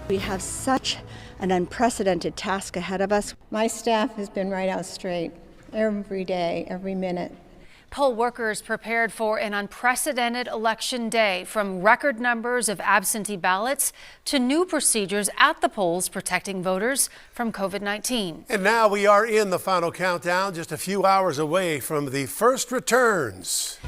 We have such an unprecedented task ahead of us. My staff has been right out straight every day, every minute. Poll workers prepared for an unprecedented election day, from record numbers of absentee ballots to new procedures at the polls protecting voters from COVID-19. And now we are in the final countdown, just a few hours away from the first returns.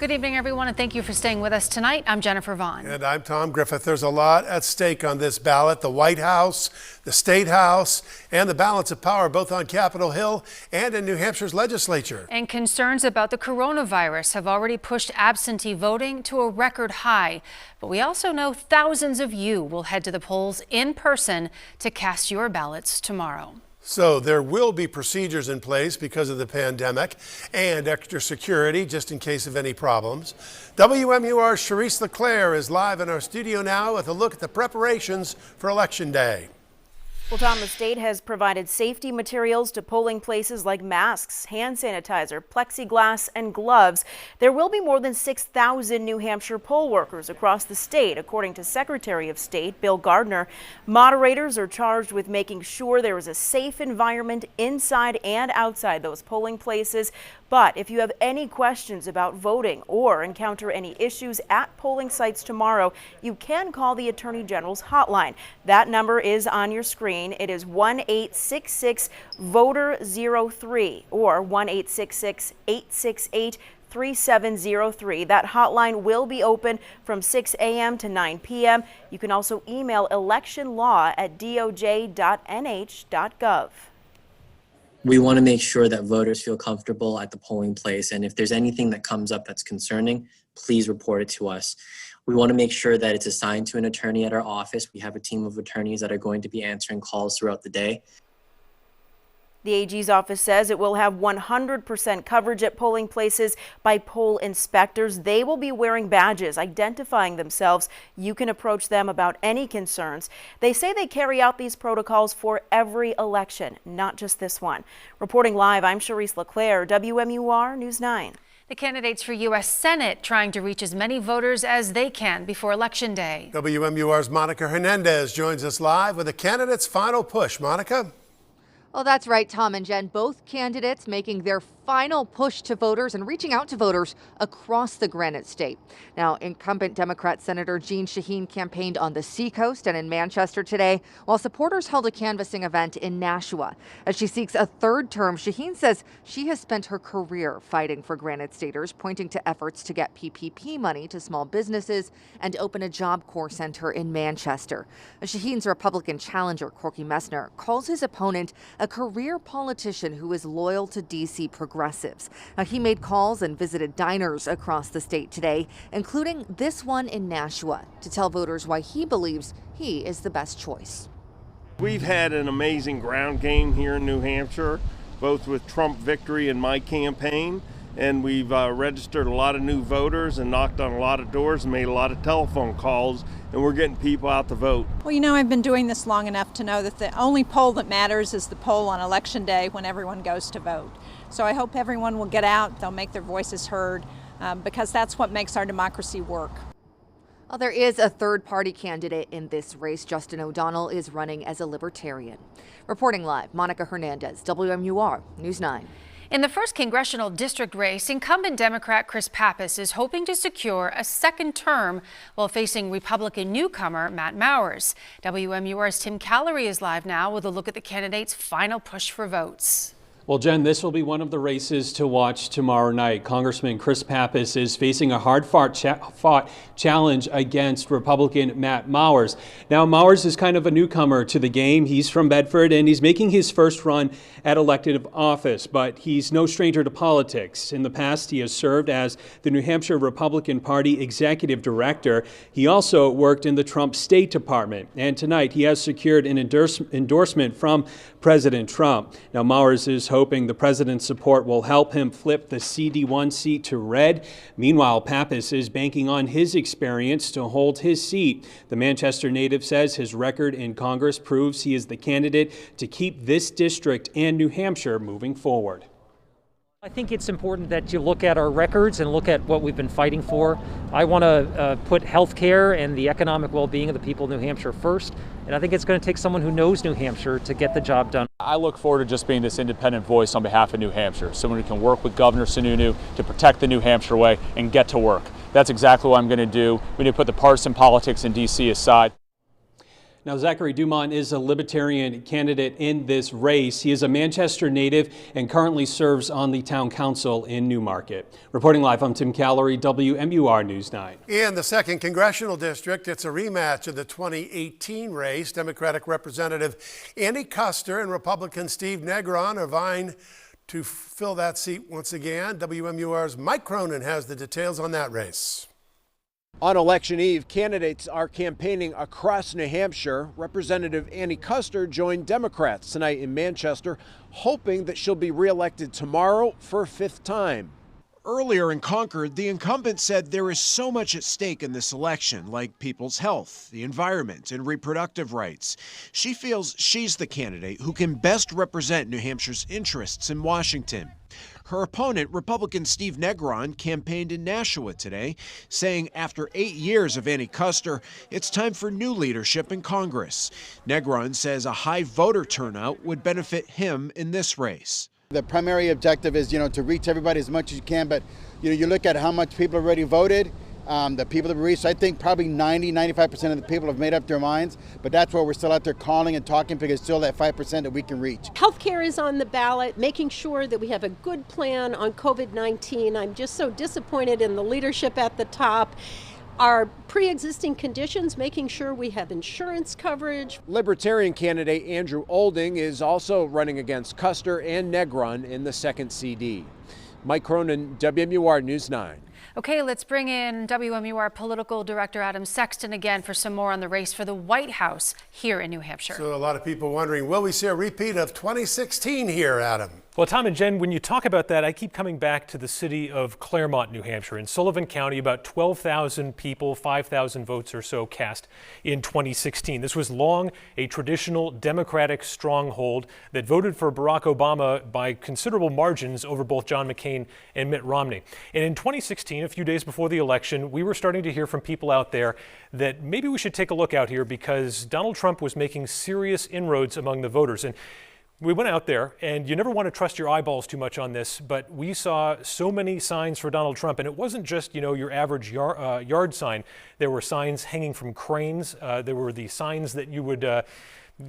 Good evening, everyone, and thank you for staying with us tonight. I'm Jennifer Vaughn. And I'm Tom Griffith. There's a lot at stake on this ballot. The White House, the State House, and the balance of power both on Capitol Hill and in New Hampshire's legislature. And concerns about the coronavirus have already pushed absentee voting to a record high. But we also know thousands of you will head to the polls in person to cast your ballots tomorrow. So there will be procedures in place because of the pandemic and extra security just in case of any problems. WMUR's Charisse LeClaire is live in our studio now with a look at the preparations for Election Day. Well, Tom, the state has provided safety materials to polling places like masks, hand sanitizer, plexiglass, and gloves. There will be more than 6,000 New Hampshire poll workers across the state, according to Secretary of State Bill Gardner. Moderators are charged with making sure there is a safe environment inside and outside those polling places. But if you have any questions about voting or encounter any issues at polling sites tomorrow, you can call the Attorney General's hotline. That number is on your screen. It is 1-866-VOTER-03 or 1-866-868-3703. That hotline will be open from 6 a.m. to 9 p.m. You can also email electionlaw@doj.nh.gov. We want to make sure that voters feel comfortable at the polling place, and if there's anything that comes up that's concerning, please report it to us. We want to make sure that it's assigned to an attorney at our office. We have a team of attorneys that are going to be answering calls throughout the day. The AG's office says it will have 100% coverage at polling places by poll inspectors. They will be wearing badges identifying themselves. You can approach them about any concerns. They say they carry out these protocols for every election, not just this one. Reporting live, I'm Charisse LeClaire, WMUR News 9. The candidates for U.S. Senate trying to reach as many voters as they can before Election Day. WMUR's Monica Hernandez joins us live with the candidates' final push. Monica? Well, that's right, Tom and Jen. Both candidates making their final push to voters and reaching out to voters across the Granite State. Now, incumbent Democrat Senator Jeanne Shaheen campaigned on the Seacoast and in Manchester today, while supporters held a canvassing event in Nashua. As she seeks a third term, Shaheen says she has spent her career fighting for Granite Staters, pointing to efforts to get PPP money to small businesses and open a Job Corps center in Manchester. Shaheen's Republican challenger, Corky Messner, calls his opponent a career politician who is loyal to D.C. progressives. He made calls and visited diners across the state today, including this one in Nashua, to tell voters why he believes he is the best choice. We've had an amazing ground game here in New Hampshire, both with Trump victory and my campaign, and we've registered a lot of new voters and knocked on a lot of doors and made a lot of telephone calls, and we're getting people out to vote. Well, you know, I've been doing this long enough to know that the only poll that matters is the poll on Election Day when everyone goes to vote. So I hope everyone will get out, they'll make their voices heard, because that's what makes our democracy work. Well, there is a third-party candidate in this race. Justin O'Donnell is running as a Libertarian. Reporting live, Monica Hernandez, WMUR News 9. In the first congressional district race, incumbent Democrat Chris Pappas is hoping to secure a second term while facing Republican newcomer Matt Mowers. WMUR's Tim Callery is live now with a look at the candidate's final push for votes. Well, Jen, this will be one of the races to watch tomorrow night. Congressman Chris Pappas is facing a hard-fought challenge against Republican Matt Mowers. Now, Mowers is kind of a newcomer to the game. He's from Bedford, and he's making his first run at elective office, but he's no stranger to politics. In the past, he has served as the New Hampshire Republican Party Executive Director. He also worked in the Trump State Department, and tonight he has secured an endorsement from President Trump. Now, Mowers is hoping the president's support will help him flip the CD1 seat to red. Meanwhile, Pappas is banking on his experience to hold his seat. The Manchester native says his record in Congress proves he is the candidate to keep this district and New Hampshire moving forward. I think it's important that you look at our records and look at what we've been fighting for. I want to put health care and the economic well-being of the people of New Hampshire first, and I think it's going to take someone who knows New Hampshire to get the job done. I look forward to just being this independent voice on behalf of New Hampshire, someone who can work with Governor Sununu to protect the New Hampshire way and get to work. That's exactly what I'm going to do. We need to put the partisan politics in D.C. aside. Now, Zachary Dumont is a Libertarian candidate in this race. He is a Manchester native and currently serves on the town council in Newmarket. Reporting live, I'm Tim Callery, WMUR News 9. In the 2nd Congressional District, it's a rematch of the 2018 race. Democratic Representative Andy Kuster and Republican Steve Negron are vying to fill that seat once again. WMUR's Mike Cronin has the details on that race. On election eve, candidates are campaigning across New Hampshire. Representative Andy Kuster joined Democrats tonight in Manchester, hoping that she'll be reelected tomorrow for a 5th time. Earlier in Concord, the incumbent said there is so much at stake in this election, like people's health, the environment, and reproductive rights. She feels she's the candidate who can best represent New Hampshire's interests in Washington. Her opponent, Republican Steve Negron, campaigned in Nashua today, saying after 8 years of Andy Kuster, it's time for new leadership in Congress. Negron says a high voter turnout would benefit him in this race. The primary objective is, to reach everybody as much as you can, but, you look at how much people already voted, the people that we reached. I think probably 95% of the people have made up their minds, but that's why we're still out there calling and talking, because it's still that 5% that we can reach. Healthcare is on the ballot, making sure that we have a good plan on COVID-19. I'm just so disappointed in the leadership at the top. Our pre-existing conditions, making sure we have insurance coverage. Libertarian candidate Andrew Olding is also running against Kuster and Negron in the 2nd CD. Mike Cronin, WMUR News 9. Okay, let's bring in WMUR political director Adam Sexton again for some more on the race for the White House here in New Hampshire. So a lot of people wondering, will we see a repeat of 2016 here, Adam? Well, Tom and Jen, when you talk about that, I keep coming back to the city of Claremont, New Hampshire. In Sullivan County, about 12,000 people, 5,000 votes or so cast in 2016. This was long a traditional Democratic stronghold that voted for Barack Obama by considerable margins over both John McCain and Mitt Romney. And in 2016, a few days before the election, we were starting to hear from people out there that maybe we should take a look out here because Donald Trump was making serious inroads among the voters. And we went out there, and you never want to trust your eyeballs too much on this, but we saw so many signs for Donald Trump, and it wasn't just, your average yard sign. There were signs hanging from cranes. There were the signs that you would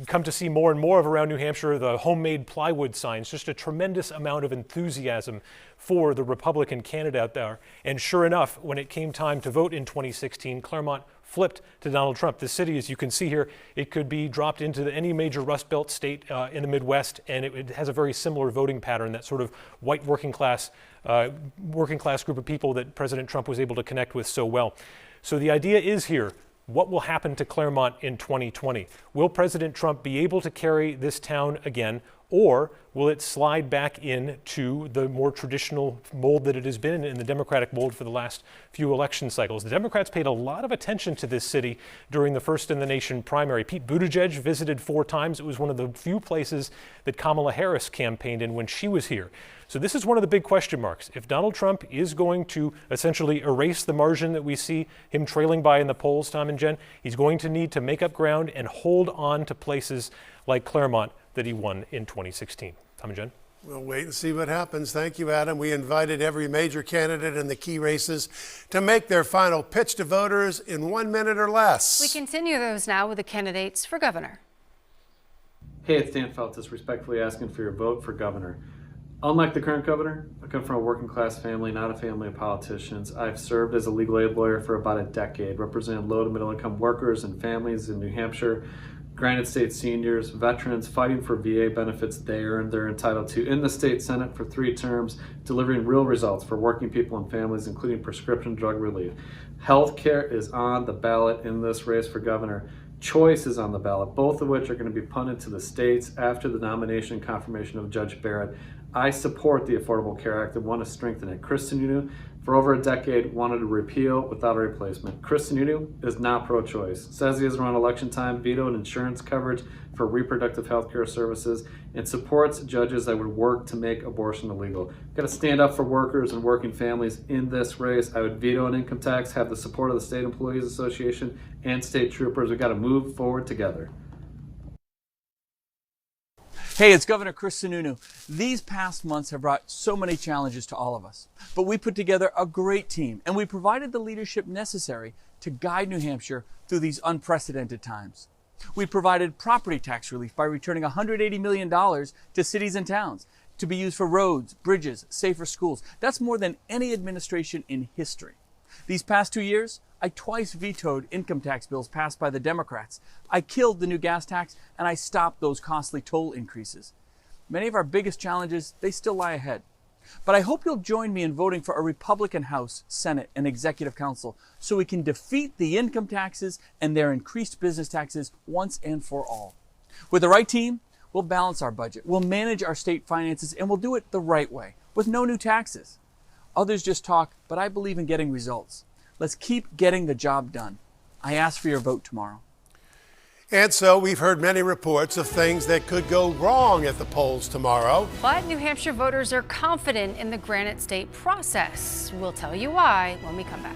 come to see more and more of around New Hampshire, the homemade plywood signs, just a tremendous amount of enthusiasm for the Republican candidate out there. And sure enough, when it came time to vote in 2016, Claremont flipped to Donald Trump. The city, as you can see here, it could be dropped into any major Rust Belt state in the Midwest, and it has a very similar voting pattern, that sort of white working class group of people that President Trump was able to connect with so well. So the idea is here, what will happen to Claremont in 2020? Will President Trump be able to carry this town again, or will it slide back into the more traditional mold that it has been in the Democratic mold for the last few election cycles? The Democrats paid a lot of attention to this city during the first in the nation primary. Pete Buttigieg visited 4 times. It was one of the few places that Kamala Harris campaigned in when she was here. So this is one of the big question marks. If Donald Trump is going to essentially erase the margin that we see him trailing by in the polls, Tom and Jen, he's going to need to make up ground and hold on to places like Claremont that he won in 2016. Tom and Jen? We'll wait and see what happens. Thank you, Adam. We invited every major candidate in the key races to make their final pitch to voters in 1 minute or less. We continue those now with the candidates for governor. Hey, it's Dan Feltus, respectfully asking for your vote for governor. Unlike the current governor, I come from a working class family, not a family of politicians. I've served as a legal aid lawyer for about a decade, representing low to middle income workers and families in New Hampshire, Granite State seniors, veterans fighting for VA benefits they're entitled to in the state Senate for 3 terms, delivering real results for working people and families, including prescription drug relief. Healthcare is on the ballot in this race for governor. Choice is on the ballot, both of which are going to be punted to the states after the nomination and confirmation of Judge Barrett. I support the Affordable Care Act and want to strengthen it. Chris Sununu, for over a decade wanted to repeal without a replacement. Chris Sununu is not pro-choice. Says he has around election time vetoed insurance coverage for reproductive health care services and supports judges that would work to make abortion illegal. We've got to stand up for workers and working families in this race. I would veto an income tax, have the support of the State Employees Association and state troopers. We've got to move forward together. Hey, it's Governor Chris Sununu. These past months have brought so many challenges to all of us, but we put together a great team and we provided the leadership necessary to guide New Hampshire through these unprecedented times. We provided property tax relief by returning $180 million to cities and towns to be used for roads, bridges, safer schools. That's more than any administration in history. These past 2 years, I twice vetoed income tax bills passed by the Democrats. I killed the new gas tax and I stopped those costly toll increases. Many of our biggest challenges, they still lie ahead. But I hope you'll join me in voting for a Republican House, Senate, and Executive Council so we can defeat the income taxes and their increased business taxes once and for all. With the right team, we'll balance our budget, we'll manage our state finances, and we'll do it the right way, with no new taxes. Others just talk, but I believe in getting results. Let's keep getting the job done. I ask for your vote tomorrow. And so we've heard many reports of things that could go wrong at the polls tomorrow. But New Hampshire voters are confident in the Granite State process. We'll tell you why when we come back.